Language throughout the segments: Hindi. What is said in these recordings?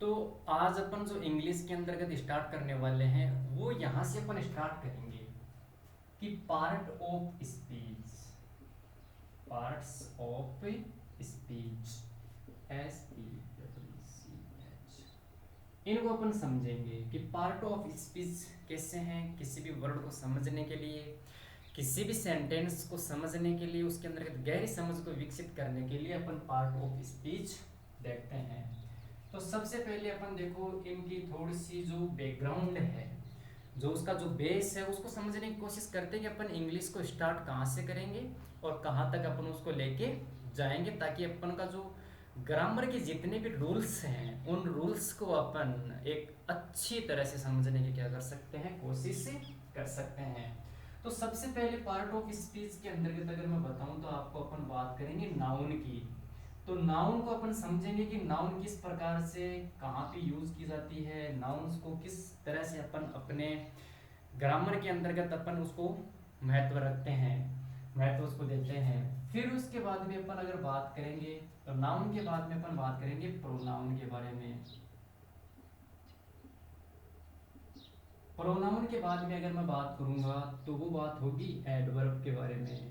तो आज अपन जो इंग्लिश के अंतर्गत स्टार्ट करने वाले हैं वो यहाँ से अपन स्टार्ट करेंगे कि part of speech, parts of speech, SPECH, इनको अपन समझेंगे कि पार्ट ऑफ स्पीच कैसे हैं। किसी भी वर्ड को समझने के लिए, किसी भी सेंटेंस को समझने के लिए, उसके अंदर गहरी समझ को विकसित करने के लिए अपन पार्ट ऑफ स्पीच देखते हैं। तो सबसे पहले अपन देखो इनकी थोड़ी सी जो बैकग्राउंड है, जो उसका जो बेस है, उसको समझने की कोशिश करते हैं कि अपन इंग्लिश को स्टार्ट कहाँ से करेंगे और कहाँ तक अपन उसको लेके जाएंगे, ताकि अपन का जो ग्रामर के जितने भी रूल्स हैं उन रूल्स को अपन एक अच्छी तरह से समझने की क्या कर सकते हैं, कोशिश कर सकते हैं। तो सबसे पहले पार्ट ऑफ स्पीच के अंतर्गत अगर मैं बताऊं तो आपको अपन बात करेंगे नाउन की। तो नाउन को अपन समझेंगे कि नाउन किस प्रकार से कहाँ पे यूज की जाती है, नाउन्स को किस तरह से अपन अपने ग्रामर के अंतर्गत अपन उसको महत्व रखते हैं, महत्व उसको देते हैं। फिर उसके बाद में अपन अगर बात करेंगे तो नाउन के बाद में अपन बात करेंगे प्रोनाउन के बारे में। प्रोनाउन के बाद में अगर मैं बात करूंगा तो वो बात होगी एडवर्ब के बारे में,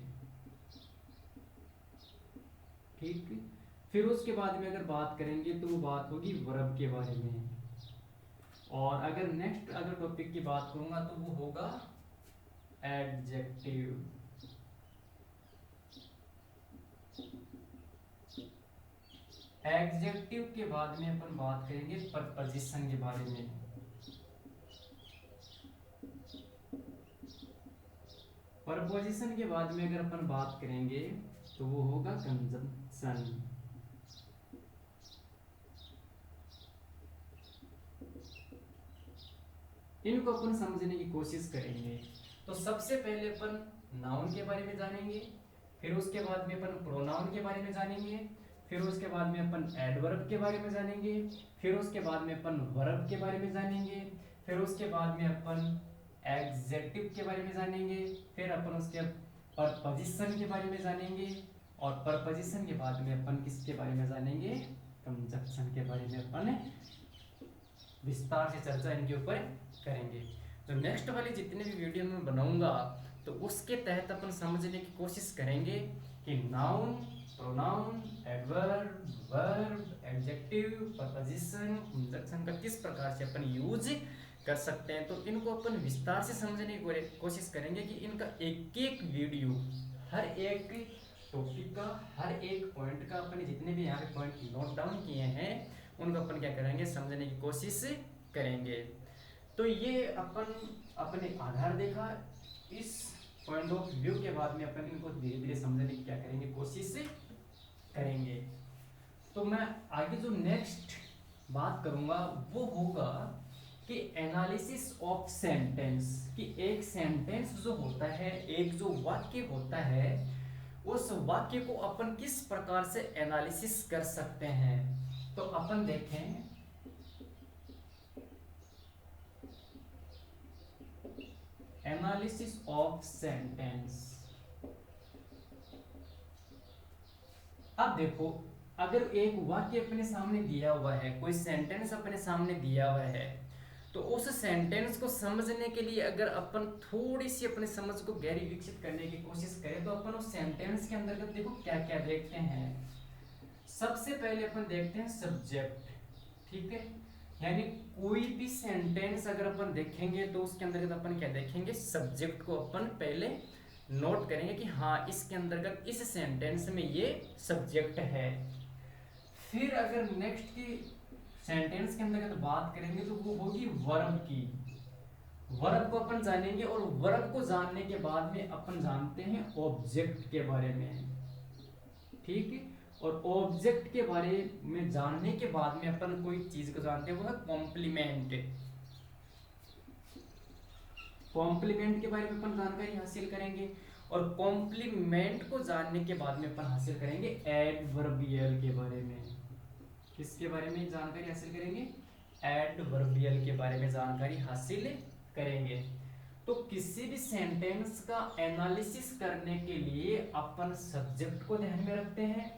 ठीक। फिर उसके बाद में अगर बात करेंगे तो वो बात होगी वर्ब के बारे में। और अगर नेक्स्ट अगर टॉपिक की बात करूंगा तो वो होगा एडजेक्टिव। एडजेक्टिव के बाद में अपन बात करेंगे प्रपोजिशन के बारे में। प्रपोजिशन के बाद में अगर अपन बात करेंगे तो वो होगा कंजंक्शन। इनको अपन समझने की कोशिश करेंगे। तो सबसे पहले अपन नाउन के बारे में जानेंगे, फिर उसके बाद में अपन प्रोनाउन के बारे में जानेंगे, फिर उसके बाद में अपन एडवर्ब के बारे में जानेंगे, फिर उसके बाद में अपन वर्ब के बारे में जानेंगे, फिर उसके बाद में अपन एडजेक्टिव के बारे में जानेंगे, फिर अपन उसके प्रपोजिशन के बारे में जानेंगे, और प्रपोजिशन के बाद में अपन किसके बारे में जानेंगे, कंजंक्शन के बारे में अपन विस्तार से चर्चा इनके ऊपर करेंगे। तो नेक्स्ट वाली जितने भी वीडियो मैं बनाऊंगा तो उसके तहत अपन समझने की कोशिश करेंगे कि noun, pronoun, adverb, verb, adjective, preposition, conjunction का किस प्रकार से अपन यूज कर सकते हैं। तो इनको अपन विस्तार से समझने की कोशिश करेंगे कि इनका एक एक वीडियो, हर एक टॉपिक का हर एक पॉइंट का अपने जितने भी यहाँ पे पॉइंट नोट डाउन किए हैं उनको अपन क्या करेंगे, समझने की कोशिश करेंगे। तो ये अपन अपने आधार देखा, इस पॉइंट ऑफ व्यू के बाद में अपन इनको धीरे धीरे समझने की क्या करेंगे, कोशिश करेंगे। तो मैं आगे जो नेक्स्ट बात करूंगा वो होगा कि एनालिसिस ऑफ सेंटेंस, कि एक सेंटेंस जो होता है, एक जो वाक्य होता है, उस वाक्य को अपन किस प्रकार से एनालिसिस कर सकते हैं। तो अपन देखें एनालिसिस ऑफ सेंटेंस। अब देखो अगर एक वाक्य अपने सामने दिया हुआ है, कोई सेंटेंस अपने सामने दिया हुआ है, तो उस सेंटेंस को समझने के लिए अगर अपन थोड़ी सी अपने समझ को गहरी विकसित करने की कोशिश करें तो अपन उस सेंटेंस के अंतर्गत देखो क्या क्या देखते हैं। सबसे पहले अपन देखते हैं सब्जेक्ट, ठीक है। यानी कोई भी सेंटेंस अगर अपन देखेंगे तो उसके अंतर्गत अपन क्या देखेंगे, सब्जेक्ट को अपन पहले नोट करेंगे कि हाँ इसके अंतर्गत इस सेंटेंस में ये सब्जेक्ट है। फिर अगर नेक्स्ट की सेंटेंस के अंतर्गत बात करेंगे तो वो होगी वर्ब की। वर्ब को अपन जानेंगे और वर्ब को जानने के बाद में अपन जानते हैं ऑब्जेक्ट के बारे में, ठीक है। और ऑब्जेक्ट के बारे में जानने के बाद में अपन कोई चीज को जानते हैं वो है कॉम्प्लीमेंट। कॉम्प्लीमेंट के बारे में अपन जानकारी हासिल करेंगे और कॉम्प्लीमेंट को जानने के बाद में अपन हासिल करेंगे एडवर्बियल के बारे में। किसके बारे में जानकारी हासिल करेंगे, एडवर्बियल के बारे में जानकारी हासिल करेंगे। तो किसी भी सेंटेंस का एनालिसिस करने के लिए अपन सब्जेक्ट को ध्यान में रखते हैं,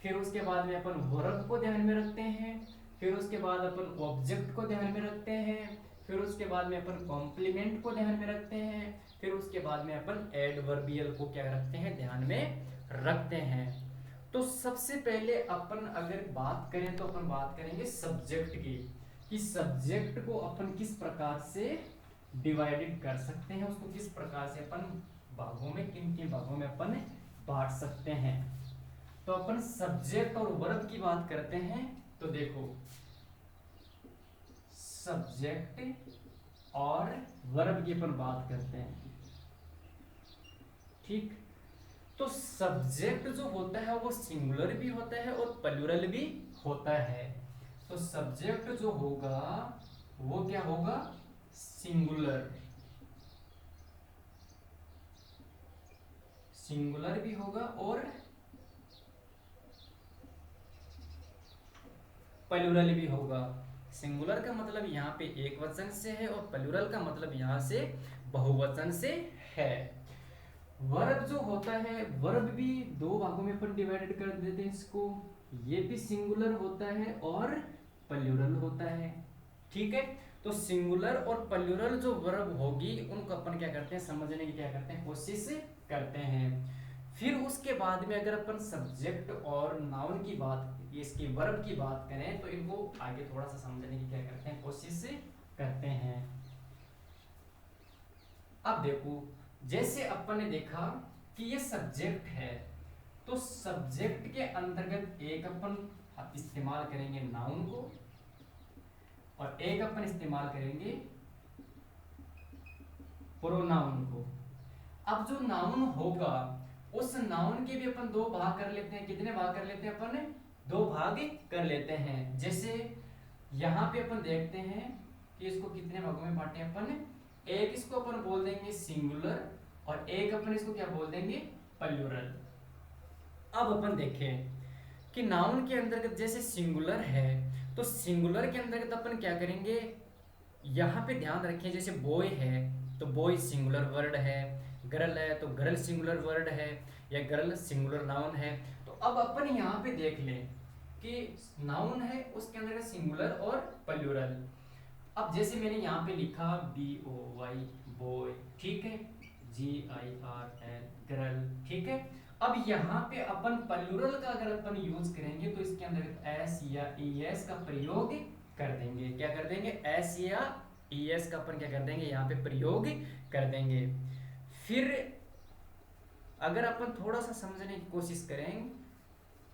फिर उसके बाद में अपन वर्ब को ध्यान में रखते हैं, फिर उसके बाद अपन ऑब्जेक्ट को ध्यान में रखते हैं, फिर उसके बाद में अपन कॉम्प्लीमेंट को ध्यान में रखते हैं, फिर उसके बाद में अपन एडवर्बियल को क्या रखते हैं, ध्यान में रखते हैं। तो सबसे पहले अपन अगर बात करें तो अपन बात करेंगे सब्जेक्ट की, कि सब्जेक्ट को अपन किस प्रकार से डिवाइडेड कर सकते हैं, उसको किस प्रकार से अपन भागों में, किन किन भागों में अपन बांट सकते हैं। तो अपन सब्जेक्ट और वर्ब की बात करते हैं। तो देखो सब्जेक्ट और वर्ब की अपन बात करते हैं, ठीक। तो सब्जेक्ट जो होता है वो सिंगुलर भी होता है और प्लूरल भी होता है। तो सब्जेक्ट जो होगा वो क्या होगा, सिंगुलर, सिंगुलर भी होगा और प्लूरल भी होगा। सिंगुलर का मतलब यहाँ पे एक वचन से है और प्लूरल का मतलब यहाँ से बहुवचन से है। वर्ब जो होता है, वर्ब भी दो भागों में अपन डिवाइडेड कर देते हैं इसको, ये भी सिंगुलर होता है और प्लूरल होता है, ठीक है। तो सिंगुलर और प्लूरल जो वर्ब होगी उनको अपन क्या करते हैं, समझने की क्या करते हैं, कोशिश करते हैं। फिर उसके बाद में अगर अपन सब्जेक्ट और नाउन की बात, इसकी वर्ब की बात करें तो इनको आगे थोड़ा सा समझने की क्या करते हैं, कोशिश करते हैं। अब देखो जैसे अपन ने देखा कि ये सब्जेक्ट है, तो सब्जेक्ट के अंतर्गत एक अपन इस्तेमाल करेंगे नाउन को और एक अपन इस्तेमाल करेंगे प्रोनाउन को। अब जो नाउन होगा उस नाउन के भी अपन दो भाग कर लेते हैं। कितने भाग कर लेते हैं अपन, दो भाग कर लेते हैं। जैसे यहाँ पे अपन देखते हैं कि इसको कितने भागों में बांटे अपन, एक इसको अपन बोल देंगे सिंगुलर और एक अपन इसको क्या बोल देंगे, प्लूरल। अब अपन देखें कि नाउन के अंतर्गत जैसे सिंगुलर है, तो सिंगुलर के अंतर्गत अपन क्या करेंगे, यहाँ पे ध्यान रखें जैसे बॉय है तो बॉय सिंगुलर वर्ड है, गर्ल है तो गर्ल सिंगुलर वर्ड है, या गर्ल सिंगुलर नाउन है। तो अब अपन यहाँ पे देख लें कि नाउन है उसके अंदर सिंगुलर और प्लूरल। अब जैसे मैंने यहाँ पे लिखा BOY बॉय, ठीक है, GIRL गर्ल, ठीक है। अब यहाँ पे अपन प्लूरल का अगर अपन यूज करेंगे तो इसके अंदर S या ES का प्रयोग कर देंगे। क्या कर देंगे, S या ES का अपन क्या कर देंगे, यहाँ पे प्रयोग कर देंगे। फिर अगर अपन थोड़ा सा समझने की कोशिश करें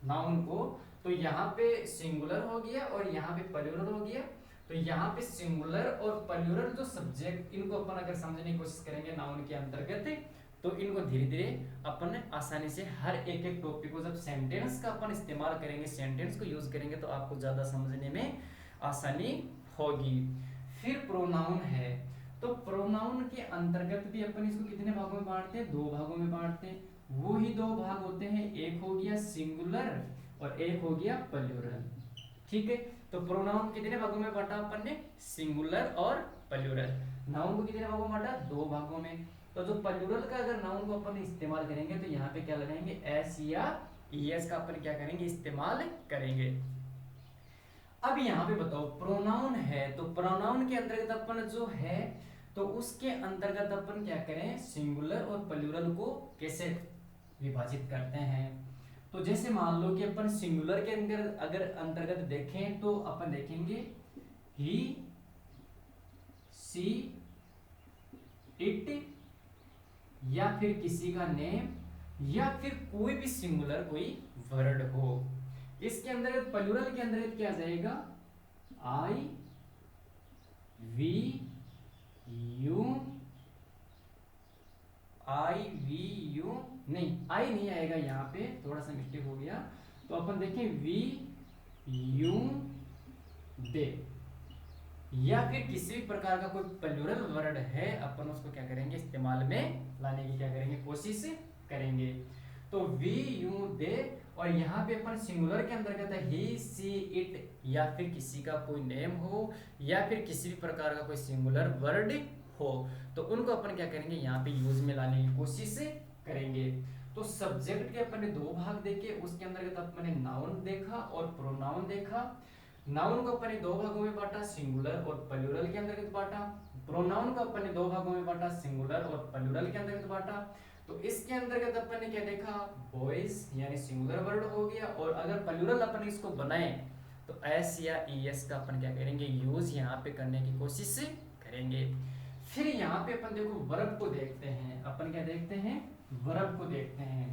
नाउन को, तो यहाँ पे सिंगुलर हो गया और यहाँ पे प्लूरल हो गया। तो यहाँ पे सिंगुलर और प्लूरल जो सब्जेक्ट, इनको अपन अगर समझने की कोशिश करेंगे नाउन के अंतर्गत, तो इनको धीरे धीरे अपन आसानी से हर एक एक टॉपिक को, जब सेंटेंस का अपन इस्तेमाल करेंगे, सेंटेंस को यूज करेंगे तो आपको ज्यादा समझने में आसानी होगी। फिर प्रोनाउन है, तो प्रोनाउन के अंतर्गत भी अपन इसको कितने भागों में बांटते हैं, दो भागों में बांटते हैं। वो ही दो भाग होते हैं, एक हो गया सिंगुलर और एक हो गया प्लूरल, ठीक है। तो प्रोनाउन कितने भागों में बांटा अपन ने, सिंगुलर और प्लूरल। नाउन को कितने भागों में बांटा, दो भागों में। तो जो प्लूरल का अगर नाउन को अपन इस्तेमाल करेंगे तो यहाँ पे क्या लगाएंगे, S या ES का अपन क्या करेंगे, इस्तेमाल करेंगे। अब यहाँ पे बताओ प्रोनाउन है, तो प्रोनाउन के अंतर्गत अपन जो है तो उसके अंतर्गत अपन क्या करें, सिंगुलर और प्लूरल को कैसे विभाजित करते हैं। तो जैसे मान लो कि अपन सिंगुलर के अंदर अगर अंतर्गत देखें तो अपन देखेंगे ही, सी, इट, या फिर किसी का नेम, या फिर कोई भी सिंगुलर कोई वर्ड हो। इसके अंदर प्लूरल के अंदर क्या जाएगा, I, V, U, I, V, U, नहीं आई नहीं आएगा, यहाँ पे थोड़ा सा मिस्टेक हो गया। तो अपन देखें वी, यू, दे, या फिर किसी भी प्रकार का कोई प्लूरल वर्ड है अपन उसको क्या करेंगे, इस्तेमाल में लाने की क्या करेंगे, कोशिश करेंगे। तो वी, यू, दे, और यहाँ पे अपन सिंगुलर के अंतर्गत ही, सी, इट, या फिर किसी का कोई नेम हो, या फिर किसी भी प्रकार का कोई सिंगुलर वर्ड हो, तो उनको अपन क्या करेंगे, यहाँ पे यूज में लाने की कोशिश करेंगे। तो सब्जेक्ट के अपन ने दो भाग देखे, उसके अंतर्गत अपन ने नाउन देखा और प्रोनाउन देखा। नाउन को अपन ने दो भागों में बांटा, सिंगुलर और प्लूरल के अंतर्गत बांटा। प्रोनाउन को अपन ने दो भागों में बांटा, सिंगुलर और प्लूरल के अंतर्गत बांटा। तो इसके अंतर्गत अपन ने क्या देखा, बॉयज यानी सिंगुलर वर्ड हो गया, और अगर प्लूरल अपन इसको बनाए तो एस या ईएस का अपन क्या करेंगे, यूज यहाँ पे करने की कोशिश करेंगे। फिर यहाँ पे अपन देखो वर्ब को देखते हैं, अपन क्या देखते हैं, वर्ब को देखते हैं।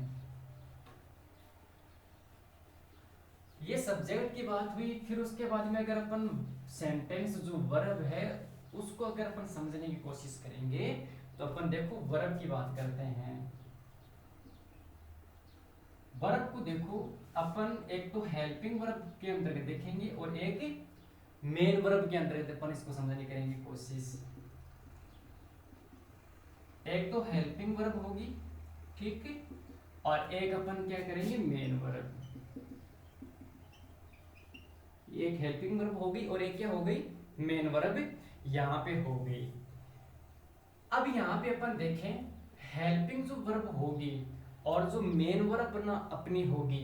ये सब्जेक्ट की बात हुई, फिर उसके बाद में अगर अपन सेंटेंस जो वर्ब है उसको अगर अपन समझने की कोशिश करेंगे तो अपन देखो वर्ब की बात करते हैं। वर्ब को देखो अपन एक तो हेल्पिंग वर्ब के अंतर्गत देखेंगे और एक मेन वर्ब के अंतर्गत अपन इसको समझने की करेंगे कोशिश। एक तो हेल्पिंग वर्ब होगी, ठीक है, और एक अपन क्या करेंगे, मेन वर्ब। एक हेल्पिंग वर्ब हो गई और एक क्या हो गई, मेन वर्ब यहां पे हो गई। अब यहां पे अपन देखें हेल्पिंग जो वर्ब होगी और जो मेन वर्ब अपनी होगी,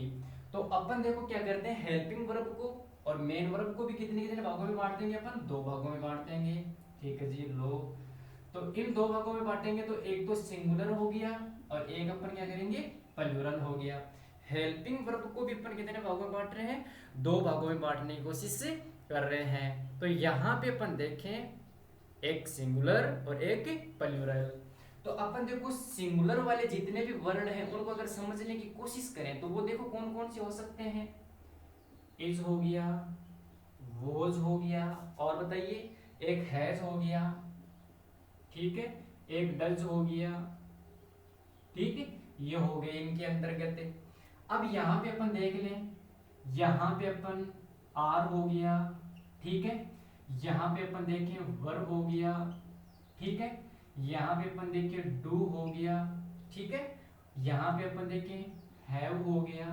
तो अपन देखो क्या करते हैं, हेल्पिंग वर्ब को और मेन वर्ब को भी कितने कितने भागों में बांट देंगे, अपन दो भागों में बांट देंगे, ठीक है जी। लो तो इन दो भागों में बांटेंगे तो एक तो सिंगुलर हो गया और एक अपन क्या करेंगे, प्लूरल हो गया। हेल्पिंग वर्ब को भी अपन कितने भागों में बांट रहे हैं, दो भागों में बांटने की कोशिश कर रहे हैं। तो यहाँ पे अपन देखें एक सिंगुलर और एक प्लूरल। तो अपन देखो सिंगुलर वाले जितने भी वर्ड हैं उनको अगर समझने की कोशिश करें तो वो देखो कौन कौन से हो सकते हैं, इज हो गया, वोज हो गया, और बताइए एक हैज हो गया, ठीक है, एक डज हो गया, ठीक है, ये हो गए इनके अंतर्गत। अब यहां पे अपन देख लें, यहां पे अपन आर हो गया, ठीक है, यहां पे अपन देखें वर्ब हो गया, ठीक है, यहां पे अपन देखें डू हो गया, ठीक है, यहां पे अपन देखें हैव हो गया।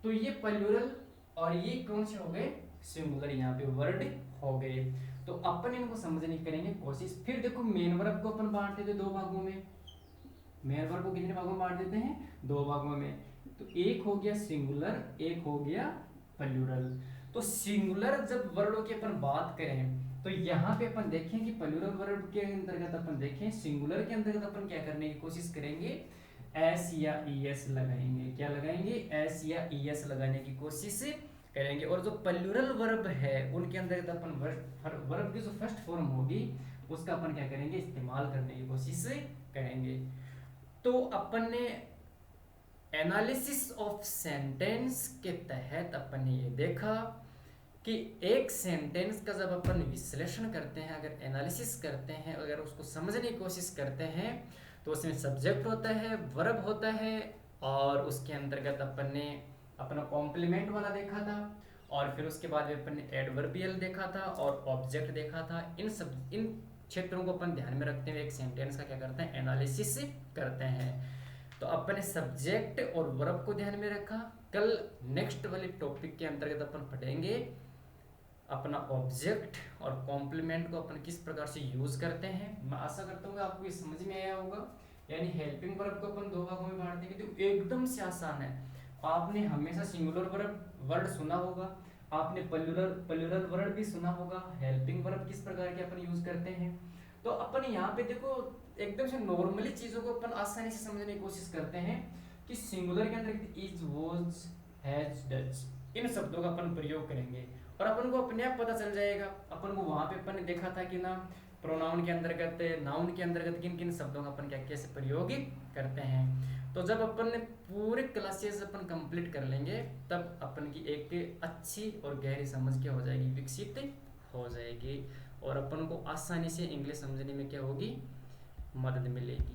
तो ये प्लूरल और ये कौन से हो गए, सिंगुलर यहाँ पे वर्ड हो गए। तो अपन इनको समझने की करेंगे कोशिश। फिर देखो मेन वर्ब को अपन बांट देते दो भागों में, मेन वर्ब को कितने भागों में बांट देते हैं, दो भागों में। तो एक हो गया सिंगुलर, एक हो गया प्लूरल। तो सिंगुलर जब वर्डों की अपन बात करें तो यहाँ पे अपन देखें कि प्लूरल वर्ब के अंतर्गत अपन देखें, सिंगुलर के अंतर्गत अपन क्या करने की कोशिश करेंगे, एस या ईएस लगाएंगे। क्या लगाएंगे, एस या ईएस लगाने की कोशिश करेंगे। और जो प्लूरल वर्ब है उनके अंतर्गत अपन वर्ब की जो फर्स्ट फॉर्म होगी उसका अपन क्या करेंगे, इस्तेमाल करने की कोशिश करेंगे। तो अपन ने एनालिसिस ऑफ सेंटेंस के तहत अपन ने ये देखा कि एक सेंटेंस का जब अपन विश्लेषण करते हैं, अगर एनालिसिस करते हैं, अगर उसको समझने की कोशिश करते हैं तो उसमें सब्जेक्ट होता है, वर्ब होता है, और उसके अंतर्गत अपन ने अपना कॉम्प्लीमेंट वाला देखा था, और फिर उसके बाद अपन ने एडवर्बियल देखा था और ऑब्जेक्ट देखा था। इन क्षेत्रों को अपन ध्यान में रखते हुए एक सेंटेंस का क्या करते हैं, एनालिसिस करते हैं। तो अपन ने सब्जेक्ट और वर्ब को ध्यान में रखा। कल नेक्स्ट वाले टॉपिक के अंतर्गत अपन पढ़ेंगे अपना ऑब्जेक्ट और कॉम्प्लीमेंट को अपन किस प्रकार से यूज करते हैं। मैं आशा करता हूँ आपको ये समझ में आया होगा। यानी हेल्पिंग वर्ब को अपन दो भागों में बांट देंगे तो एकदम से आसान है। आपने हमेशा सिंगुलर वर्ड सुना होगा, आपने प्लूरल वर्ड भी सुना होगा, हेल्पिंग वर्ब किस प्रकार के अपन यूज करते हैं। तो अपन यहाँ पे देखो एकदम से नॉर्मली चीजों को अपन आसानी से समझने की कोशिश करते हैं कि सिंगुलर के अंदर इज, वॉज, हैज, डज, इन शब्दों का अपन प्रयोग करेंगे और अपन को अपने आप पता चल जाएगा। अपन को वहां पे अपन ने देखा था कि ना प्रोनाउन के अंतर्गत, नाउन के अंतर्गत किन किन शब्दों का अपन क्या कैसे प्रयोग करते हैं। तो जब अपन ने पूरे क्लासेस अपन कंप्लीट कर लेंगे तब अपन की एक अच्छी और गहरी समझ क्या हो जाएगी, विकसित हो जाएगी, और अपन को आसानी से इंग्लिश समझने में क्या होगी, मदद मिलेगी।